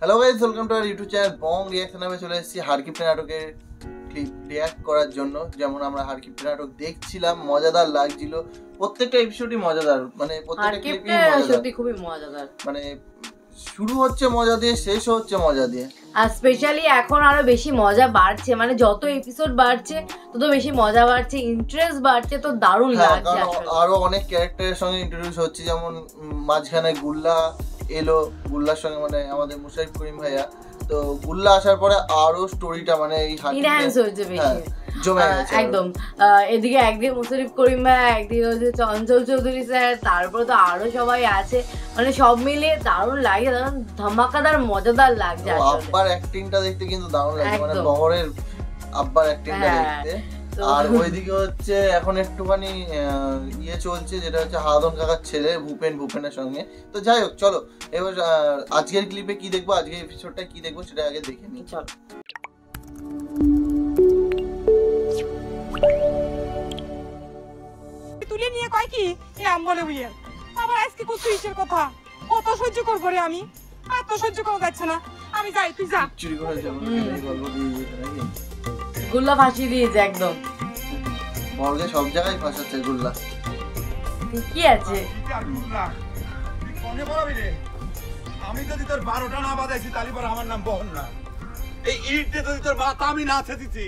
Hello guys, welcome to our YouTube channel Bong reaction. আমি চলে এসেছি হারকিপ্টে নাটকের ক্লিপ রিয়াক্ট করার জন্য। যেমন আমরা হারকিপ্টে নাটক দেখছিলাম, মজাদার লাগছিল, প্রত্যেকটা এপিসোডই মজাদার, মানে প্রত্যেকটা ক্লিপই মজাদার, সত্যি খুবই মজাদার। মানে শুরু হচ্ছে মজা দিয়ে, শেষ হচ্ছে মজা দিয়ে। আর স্পেশালি এখন আরো বেশি মজা বাড়ছে, মানে যত এপিসোড বাড়ছে তত বেশি মজা বাড়ছে, ইন্টারেস্ট বাড়ছে, তো দারুণ লাগছে। আরো অনেক ক্যারেক্টারের সঙ্গে ইন্ট্রোডিউস হচ্ছে, যেমন মাঝখানে গুল্লা এলো, গুল্লার সঙ্গে মানে আমাদের মুশারিফ করিম ভাইয়া। তো গুল্লা আসার পরে আরো স্টোরিটা মানে এই ইনহ্যান্স হয়েছে বেশি, জমে গেছে একদম। এদিকে একদিকে মুশারিফ করিম ভাই, একদিকে হচ্ছে চঞ্চল চৌধুরী স্যার, তারপরে তো আরো সবাই আছে, মানে সব মিলিয়ে দারুণ লাগে, দারুণ ধামাকাদার মজাদার লাগছে। আব্বার অ্যাক্টিংটা দেখতে কিন্তু দারুণ লাগছে, মানে বহরের আব্বার অ্যাক্টিংটা দেখতে। আর ওইদিকে হচ্ছে এখন একটুখানি ইয়ে চলছে, যেটা হচ্ছে হারাধন কাকার ছেলে ভূপেনের সঙ্গে। তো যাই হোক, চলো এবার আজকের ক্লিপে কি দেখবো, আজকের এপিসোডটা কি দেখবো সেটা আগে দেখে নিই। চলো। তুলে নিয়ে কয় কি আম বলে বুঝে আবার আজকে কত ইসের কথা, কত সহ্য করবো রে আমি, আর তো সহ্য করা যাচ্ছে না। আমি যাই, তুই যা। চুরি করে যাবো, গল্প দিয়ে দিতে নাকি? গুল্লা ফাঁসিয়ে দিয়েছে একদম, বর্গে সব জায়গায় ফাঁসাচ্ছে গুল্লা। কি আছে আমি যদি তোর 12টা না বাজাইছি তাহলে পর আমার নাম বহন না। এই ইট দিয়ে যদি তোর মাথা আমি না ছেদিছি।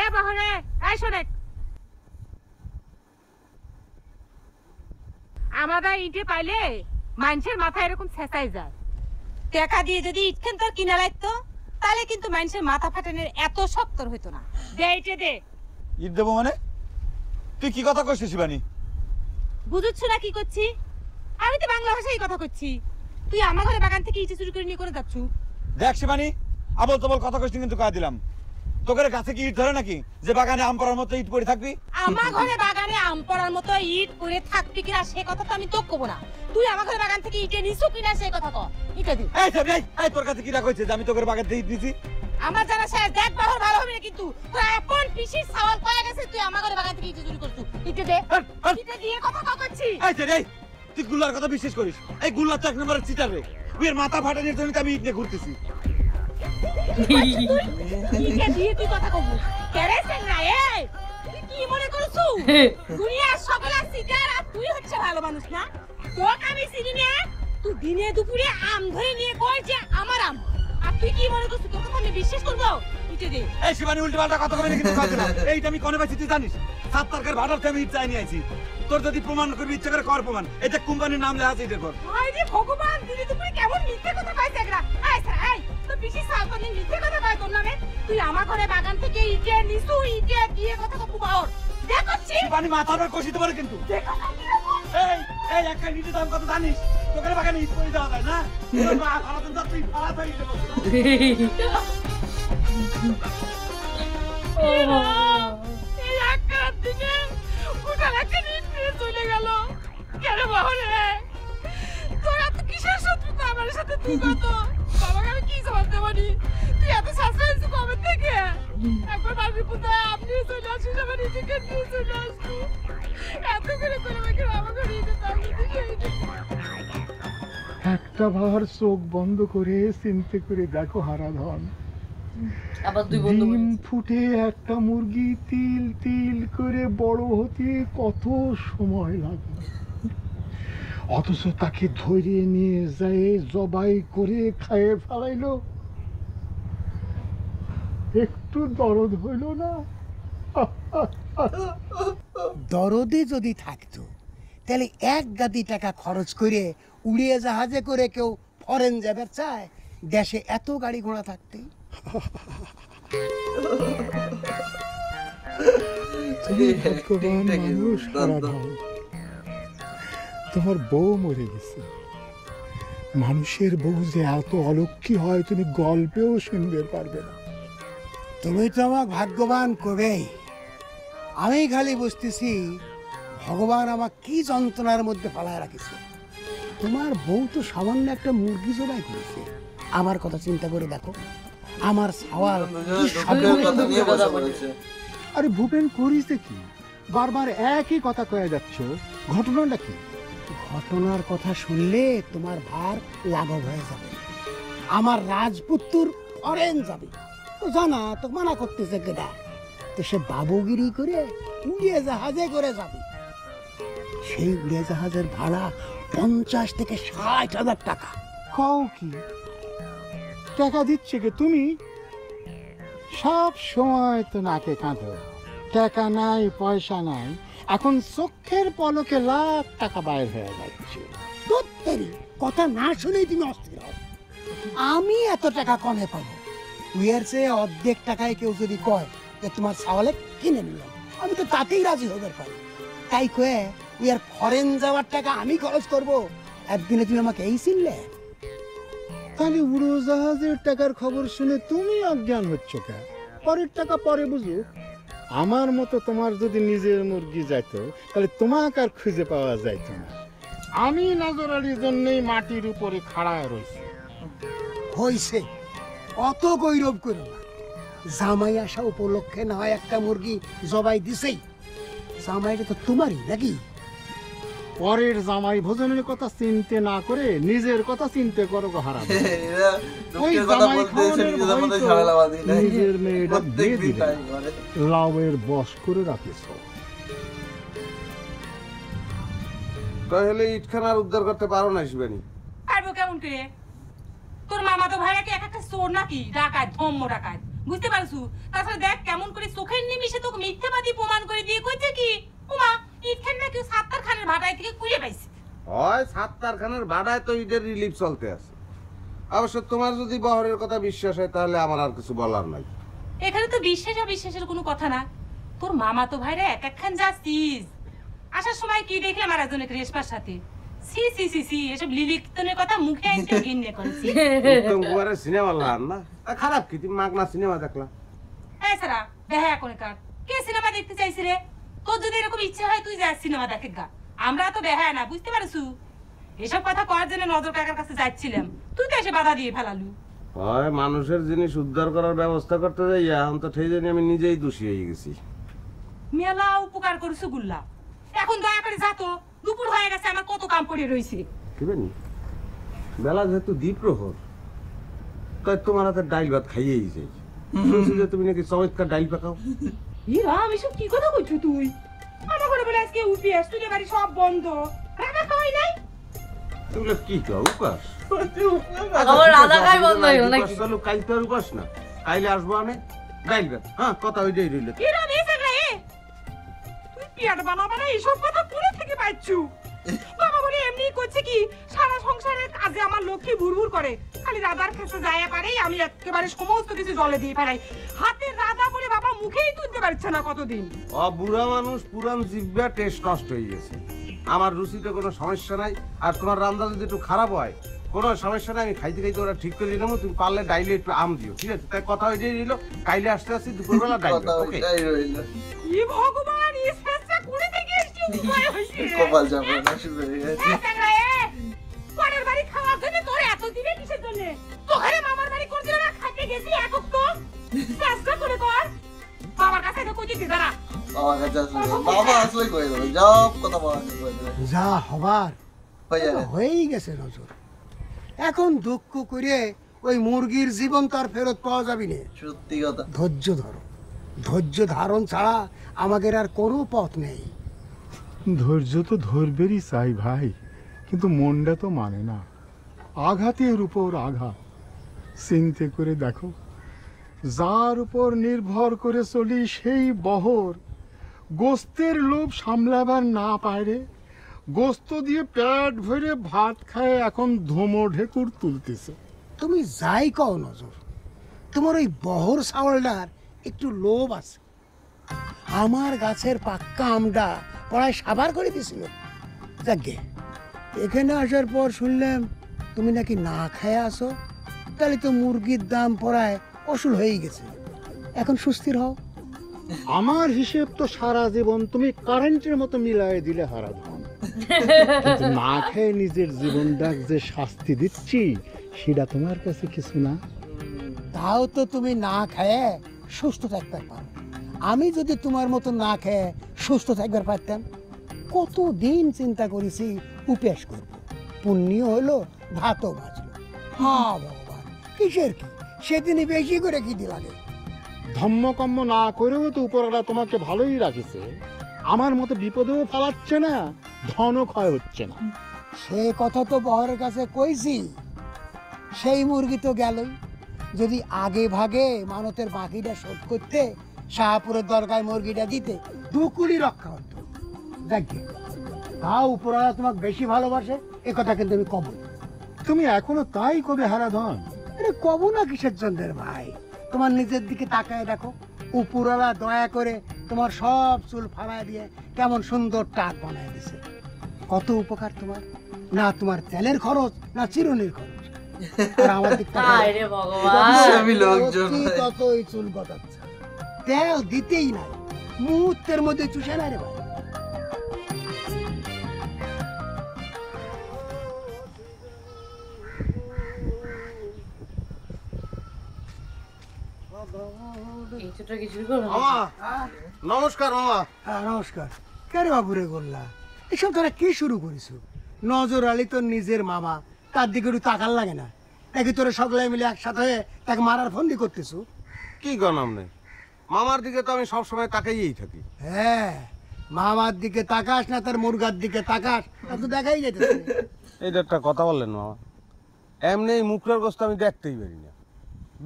এ বহনে এই শোনে, আমাদের ইটে পাইলে মানুষের মাথা এরকম ছেঁচাই যায়। টাকা দিয়ে যদি ইটখান তোর কিনা লাগতো তাহলে কিন্তু মানুষের মাথা ফাটানোর এত শক্তর হইতো না। দে ইটে দে। ইট দেবো মানে? তুই কি কথা কইছিস শিবানী? বুঝছ না কি করছি? আমি তো বাংলা ভাষায় কথা করছি। তুই আমার ঘরে বাগান থেকে ইটে চুরি করে নিয়ে করে যাচ্ছু। দেখ শিবানী, আবল তবল কথা কইছিস কিন্তু কয়া দিলাম। তোকে গাছে কি ইট ধরে নাকি যে বাগানে আম পড়ার মতো ইট পড়ে থাকবি? আমার ঘরে বাগানে আম পড়ার মতো ইট পড়ে থাকবি কিনা সে কথা তো আমি তোকে কব না। তুই আমার ঘরে বাগান থেকে ইটে নিছু কিনা সে কথা কও। ইটে দি। এই তোর কাছে কি রাখইছে যে আমি তোকে বাগান থেকে ইট দিছি? আমার জানা শেষ, দেখ বাহর ভালো হবে না কিন্তু। তুই আপন পিসির সওয়াল কয়ে গেছে তুই আমার ঘরে বাগান থেকে ইটে চুরি করছু। ইটে দে। ইটে দিয়ে কথা কইছি। এই তুই গুল্লার কথা বিশ্বাস করিস? এই গুল্লা তো এক নম্বরের চিটার রে। ওর মাথা ফাটানোর জন্য আমি ইট নিয়ে ঘুরতেছি। ইটে দিয়ে তুই কথা কইবি। কেরে সেনা এই? তুই কি মনে করছু? দুনিয়ার সকল চিটার আর তুই হচ্ছে ভালো মানুষ না? তোকে আমি চিনি না। তুই দিনে দুপুরে আম ধরে নিয়ে কই যে আমার আম। আর তুই কি মনে করছু তোকে আমি বিশ্বাস করব? ইটে দে। এই শিবানী উল্টো পাল্টা কথা কইলে কিন্তু কাজ না। এইটা আমি কোনে পাইছি তুই জানিস? 7 টাকার ভাড়াতে আমি ইট চাই নিয়ে আইছি। তোর যদি প্রমাণ করবি ইচ্ছা করে কর প্রমাণ। এটা কোম্পানির নাম লেখা আছে এটার পর। আরে ভগবান, দিনে দুপুরে কেমন মিথ্যে কথা কইছ একরা। এই তো বেশি সাবধানে মিথ্যে কথা কয় তোর নামে। তুই আমার ঘরে বাগান থেকে ইটে নিছু, ইটে দিয়ে কথা কব বাহর। দেখছি শিবানী মাথাটা কষিতে পারে কিন্তু। এই একটা ইটের দাম কত জানিস? তোকে বাগানে ইট পড়ে দেওয়া যায় না? তোর মা সারাদিন তো তুই ফালা হয়ে গেল। এই একটা দিনে গোটা লাখ ইট নিয়ে চলে গেল। কেন বাহরে? তোরা তো কিসের শত্রুতা আমার সাথে? তুই কত বাবাকে আমি কি জবাব দেব নি? তুই এত শাস্তি হয়েছিস কবে থেকে? একবার বাড়ির পুতা আপনি চলে আসিস, আমার নিজেকে নিয়ে চলে আসবো। এত করে আমাকে নিয়ে যেতে একটা ভার চোখ বন্ধ করে চিন্তা করে দেখো হারাধন, ডিম ফুটে একটা মুরগি তিল তিল করে বড় হতে কত সময় লাগে, অথচ তাকে ধরে নিয়ে যায় জবাই করে খাইয়ে ফেলাইলো। একটু দরদ হইল না? দরদে যদি থাকতো তাহলে 1 গাদি টাকা খরচ করে উড়িয়ে জাহাজে করে কেউ ফরেন যাবে চায়? দেশে এত গাড়ি ঘোড়া থাকতে তোমার বউ মরে গেছে। মানুষের বউ যে এত অলক্ষী হয় তুমি গল্পেও শুনতে পারবে না। তুমি তো আমাকে ভাগ্যবান কবেই। আমি খালি বুঝতেছি ভগবান আমাকে কি যন্ত্রণার মধ্যে পালায় রাখিছে। তোমার বউ তো সামান্য একটা মুরগি জবাই করেছে। আমার কথা চিন্তা করে দেখো, আমার সওয়াল আরে ভূপেন করিছে কি? বারবার একই কথা কয়ে যাচ্ছ, ঘটনাটা কি? ঘটনার কথা শুনলে তোমার ভার লাঘব হয়ে যাবে। আমার রাজপুত্র ফরেন যাবে, তো জানা তো মানা করতেছে কেটা, তো সে বাবুগিরি করে উড়িয়ে জাহাজে করে যাবে। সেই উড়িয়ে জাহাজের ভাড়া 50 থেকে 60,000 টাকা। কও কি টাকা দিচ্ছে কে তুমি? সব সময় তো নাকে কাঁদো, টাকা নাই পয়সা নাই, এখন চোখের পলকে লাখ টাকা বাইর হয়ে যাচ্ছে। তোর কথা না শুনেই তুমি অস্থির হও। আমি এত টাকা কমে পাবো? উইয়ার চেয়ে অর্ধেক টাকায় কেউ যদি কয় যে তোমার ছাওয়ালে কিনে নিলাম, আমি তো তাতেই রাজি হবার পারি। তাই কয়ে উইয়ার ফরেন যাওয়ার টাকা আমি খরচ করব? একদিনে তুমি আমাকে এই চিনলে? তাহলে উড়োজাহাজের টাকার খবর শুনে তুমি অজ্ঞান হচ্ছ কেন? পরের টাকা পরে বুঝো। আমার মতো তোমার যদি নিজের মুরগি যাইত তাহলে তোমাকে আর খুঁজে পাওয়া যাইত না। আমি নজর আলীর জন্যই মাটির উপরে খাড়ায় রয়েছি। হইছে, অত গৌরব করো না। জামাই আসা উপলক্ষে না হয় একটা মুরগি জবাই দিছেই, জামাইটা তো তোমারই নাকি? পরের জামাই ভোজনের কথা চিন্তা না করে নিজের কথা চিন্তা করো গো হারাম। ওই জামাই খাওয়ানোর ভয় তো নিজের মেয়েটা দিয়ে দিলে লাউয়ের বশ করে রাখিস। তাহলে ইটখানার উদ্ধার করতে পারো না শিবানী? পারবো কেমন করে? তোর মামা তো ভাইরা কি এক একটা চোর নাকি, ডাকাত, ধম্ম ডাকাত, বুঝতে পারছু? তাছাড়া দেখ কেমন করে চোখের নিমিষে তোকে মিথ্যাবাদী প্রমাণ করে দিয়ে কইছে কি উমা ইটখান নাকি সাত্তার খানের ভাটায় থেকে কুড়িয়ে পাইছে। হয় সাত্তার খানের ভাড়ায় তো ইটের রিলিফ চলতে আছে। অবশ্য তোমার যদি বহরের কথা বিশ্বাস হয় তাহলে আমার আর কিছু বলার নাই। এখানে তো বিশ্বাস অবিশ্বাসের কোনো কথা না। তোর মামা তো ভাইরা এক একখান যাচ্ছিস, আসার সময় কি দেখলাম আর একজনের রেশমার সাথে। সি সি সি সি, এসব লিলিকতনের কথা মুখে আনতে ঘিন্নে করেছি। উত্তম কুমারের সিনেমা লান না, খারাপ কি তুমি মাগনা সিনেমা দেখলা? হ্যাঁ সারা দেখা করে কার কে সিনেমা দেখতে চাইছি রে? তোর যদি এরকম ইচ্ছা হয় তুই যা সিনেমা দেখে গা, আমরা তো দেখা না, বুঝতে পারছু? এসব কথা করার জন্য নজর কাকার কাছে যাচ্ছিলাম, তুই তো এসে বাধা দিয়ে ফেলালু। হয় মানুষের জিনিস উদ্ধার করার ব্যবস্থা করতে যাই এখন তো সেই জন্য আমি নিজেই দোষী হয়ে গেছি। মেলা উপকার করছু গুল্লা, এখন দয়া করে যা তো, দুপুর হয়ে গেছে, আমার কত কাম পড়ে রয়েছে। কি জানি বেলা যেহেতু দ্বীপ্রহর, তাই তোমার হাতে ডাইল ভাত খাইয়েই যাই। শুনছি যে তুমি নাকি চমৎকার ডাইল পাকাও। ইয়া আমি সব কি কথা কইছো তুই? আমার ঘরে বলে আজকে উপিয়াস, তুই বাড়ি সব বন্ধ, রান্না খাওয়াই নাই। এগুলো কি কও উপাস? আমার রান্না খাই বন্ধ হইল নাকি? চলো কাল তো আর উপাস না, কাইলে আসবো আমি ডাইল ভাত। হ্যাঁ কথা ওইটাই রইল। কি রে মেসে রে, তুই পিয়াট বানাবা না, এইসব কথা কোথা থেকে পাইছু? বাবা বলে এমনি করছে কি সারা সংসারের কাজে আমার লক্ষ্মী ভুরভুর করে, খালি রাধার কাছে যায় পারেই আমি একেবারে সমস্ত কিছু জলে দিয়ে ফেলাই। হাতে রাধা বলে বাবা মুখেই তুলতে পারছে না কতদিন। বুড়া মানুষ পুরান জিভা টেস্ট নষ্ট হয়ে গেছে। আমার রুচিতে কোনো সমস্যা নাই, আর তোমার রান্না যদি একটু খারাপ হয় কোনো সমস্যা নাই, আমি খাইতে খাইতে ওরা ঠিক করে নেবো। তুমি পারলে ডাইলে একটু আম দিও, ঠিক আছে? তাই কথা ওইটাই রইল, কাইলে আসতে আসছি দুপুরবেলা ডাইল। কি ভগবান, এই সাজা করে থেকে এসেছি উপায় হইছে। কপাল যাবে না শুরু হয়ে গেছে। পরের বাড়ি খাওয়ার জন্য তোর এত দিনে কিসের জন্য? তোরে মামার বাড়ি করছিল না, খাইতে গেছি একক তো চেষ্টা করে কর। বাবার কাছে তো কইতে দাঁড়া, বাবার কাছে আসলে বাবা আসলে কই দেবে, সব কথা বাবার কাছে কই দেবে। যা হবার হয়ে যাবে। হয়েই গেছে নজর। এখন দুঃখ করে ওই মুরগির জীবন তার ফেরত পাওয়া যাবে না। সত্যি কথা। ধৈর্য ধরো, ধৈর্য ধারণ ছাড়া আমাদের আর কোনো পথ নেই। ধৈর্য তো ধরবেরই চাই ভাই, কিন্তু মনটা তো মানে না। আঘাতের উপর আঘাত। চিন্তে করে দেখো, যার উপর নির্ভর করে চলি সেই বহর গোস্তের লোভ সামলাবার না পারে, গোস্ত দিয়ে পেট ভরে ভাত খায় এখন ধোমো ঢেকুর তুলতেছে। তুমি যাই কও নজর, তোমার ওই বহর চাউলটার একটু লোভ আছে। আমার গাছের পাক্কা আমটা পড়ায় সাবার করে দিছিল। যাকে এখানে আসার পর শুনলাম তুমি নাকি না খেয়ে আসো, তাহলে তো মুরগির দাম পড়ায় অসুল হয়ে গেছে। এখন সুস্থির হও। আমার হিসেব তো সারা জীবন তুমি কারেন্টের মতো মিলাই দিলে হারাধন। কিন্তু না খেয়ে নিজের জীবনটা যে শাস্তি দিচ্ছি সেটা তোমার কাছে কিছু না। তাও তো তুমি না খেয়ে সুস্থ থাকতে পারো। আমি যদি তোমার মতো না খেয়ে সুস্থ থাকবার পারতাম, কতদিন চিন্তা করেছি উপেস করবো, পুণ্য হলো ভাতও বাঁচলো। হ্যাঁ ভগবান, কিসের কি, সেদিনই বেশি করে খিদে লাগে। ধম্মকম্ম না করেও তো উপরওয়ালা তোমাকে ভালোই রাখিছে, আমার মতো বিপদেও ফেলাচ্ছে না, ধনও ক্ষয় হচ্ছে না। সে কথা তো বহরের কাছে কইছি, সেই মুরগি তো গেলই। যদি আগে ভাগে মানতের বাকিটা শোধ করতে, শাহপুরের দরগায় মুরগিটা দিতে, 2 কোটি রক্ষা হতো। দেখবে তা উপরওয়ালা তোমাকে বেশি ভালোবাসে, এ কথা কিন্তু আমি কব। তুমি এখনো তাই কবে হারাধন? আরে কব না কিসের জন্যের ভাই, তোমার নিজের দিকে তাকায় দেখো, উপরওয়ালা দয়া করে তোমার সব চুল ফালায় দিয়ে কেমন সুন্দর টাক বানায় দিছে। কত উপকার তোমার, না তোমার তেলের খরচ না চিরুনির খরচ। আর আমার দিক হায় রে ভগবান, আমি লোকজন কতই চুল গজাচ্ছে, তেল দিতেই নাই, মুহূর্তের মধ্যে চুষে না রে ভাই। এই ছোট কিছু করবো না। মামা নমস্কার মামা। হ্যাঁ নমস্কার। কে রে বাবুরে গোল্লা, এসব তোরা কি শুরু করিস? নজর আলী তোর নিজের মামা, তার দিকে একটু তাকার লাগে না নাকি? তোরা সকলে মিলে একসাথে হয়ে তাকে মারার ফন্দি করতেছ? কি গনাম নেই, মামার দিকে তো আমি সবসময় তাকাইয়েই থাকি। হ্যাঁ, মামার দিকে তাকাস না তার মুরগার দিকে তাকাস, তা তো দেখাই যেতেছে। এইটা একটা কথা বললেন মামা, এমনি এই মুখরার গোস্ত আমি দেখতেই পারি না।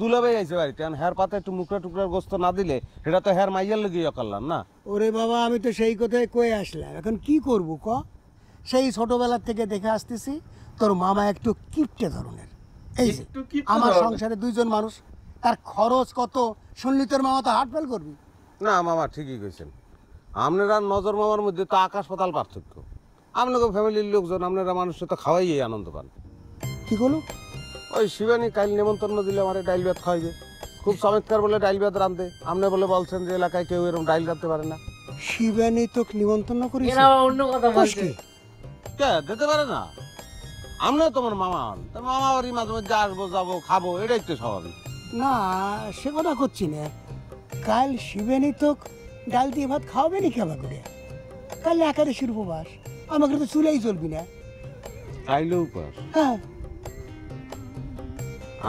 দুলাভাই আইছে বাড়িতে, এখন হের পাতে একটু মুখরা টুকরার গোস্ত না দিলে সেটা তো হের মাইয়ার লেগে অকারলাম না। ওরে বাবা, আমি তো সেই কথাই কয়ে আসলাম, এখন কি করব ক? সেই ছোটবেলার থেকে দেখে আসতেছি তোর মামা একটু কিপটে ধরনের। এই যে একটু কিপটে আমার ধরনের? সংসারে 2 জন মানুষ, তার খরচ কত শুনলি তোর মামা তো হার্ট ফেল করবি। না মামা ঠিকই কইছেন, আপনারা নজর মামার মধ্যে তো আকাশ পাতাল পার্থক্য। আপনাকে ফ্যামিলির লোকজন, আপনারা মানুষের তো খাওয়াই আনন্দ পান। কি করলো? ওই শিবানী কাল নেমন্তন্ন দিলে আমার ডাইল ভাত খাওয়াইবে, খুব চমৎকার বলে ডাইল ভাত রাঁধে। আপনি বলে বলছেন যে এলাকায় কেউ এরকম ডাইল রাঁধতে পারে না। শিবানী তোকে নিমন্ত্রণ করিস? এরা অন্য কথা বলছে। কে দিতে পারে না? আপনিও তোমার মামা হন, তা মামা বাড়ি মাঝে মাঝে আসবো যাবো খাবো, এটাই তো স্বাভাবিক। না সে কথা করছি না, কাল শিবানী তোকে ডাল দিয়ে ভাত খাওয়াবে নি কেমন করে? কাল একাদশীর উপবাস, আমাকে তো চুলেই চলবি না। তাইলে উপাস? হ্যাঁ।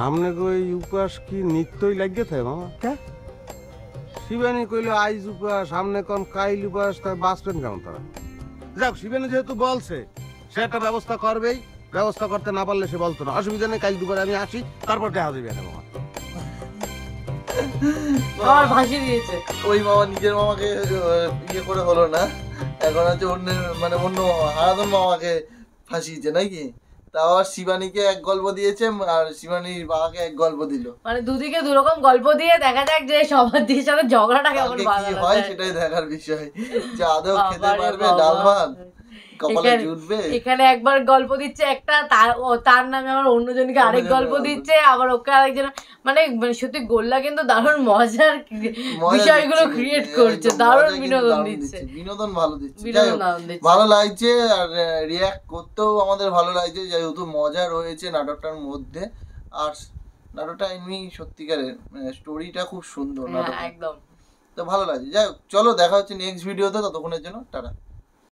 আপনাকে ওই উপাস কি নিত্যই লাগিয়ে থাকে মামা? কে? শিবানী কইলো আইজ উপাস, সামনে কোন কাইল উপাস, তাই বাঁচবেন কেমন তারা? যাক, শিবানী যেহেতু বলছে সে একটা ব্যবস্থা করবেই, ব্যবস্থা করতে না পারলে সে বলতো না, অসুবিধা নেই, কাল দুপুরে আমি আসি, তারপর দেখা যাবে না মামা। আমার ফাঁসি দিয়েছে। ওই মামা নিজের মামাকে ইয়ে করে হলো না, এখন হচ্ছে অন্যের মানে অন্য মামা হারাধন মামাকে ফাঁসিয়েছে নাকি? তাও আবার শিবানীকে এক গল্প দিয়েছে আর শিবানীর বাবাকে এক গল্প দিল। মানে দুদিকে দুরকম গল্প দিয়ে দেখা যাক যে সবার দিকের সাথে ঝগড়াটা কেমন কালকে কি বাঁধানো হয় যায়। সেটাই দেখার বিষয়, যে আদৌ খেতে বাবারে পারবে বাবা। ডাল ভাত, কপালে এখানে- জুটবে। এখানে একবার গল্প দিচ্ছে একটা, তার নামে আবার অন্যজনকে আরেক গল্প দিচ্ছে, আবার ওকে আরেকজন, মানে সত্যি গোল্লা কিন্তু দারুণ মজার মজা বিষয়গুলো দিচ্ছে, ক্রিয়েট একদম করছে, মজা দারুণ কিন্তু বিনোদন দারুণ দিচ্ছে, বিনোদন ভালো দিচ্ছে। যাই বিনোদন হোক, দারুণ দিচ্ছে। ভালো লাগছে আর রিয়াক্ট করতেও আমাদের ভালো লাগছে, যেহেতু মজা রয়েছে নাটকটার মধ্যে। আর নাটকটা এমনি সত্যিকারের স্টোরিটা খুব সুন্দর হ্যাঁ নাটক, একদম। তো ভালো লাগছে। যাই হোক, চলো দেখা হচ্ছে নেক্সট ভিডিওতে, ততক্ষণের জন্য টাটা।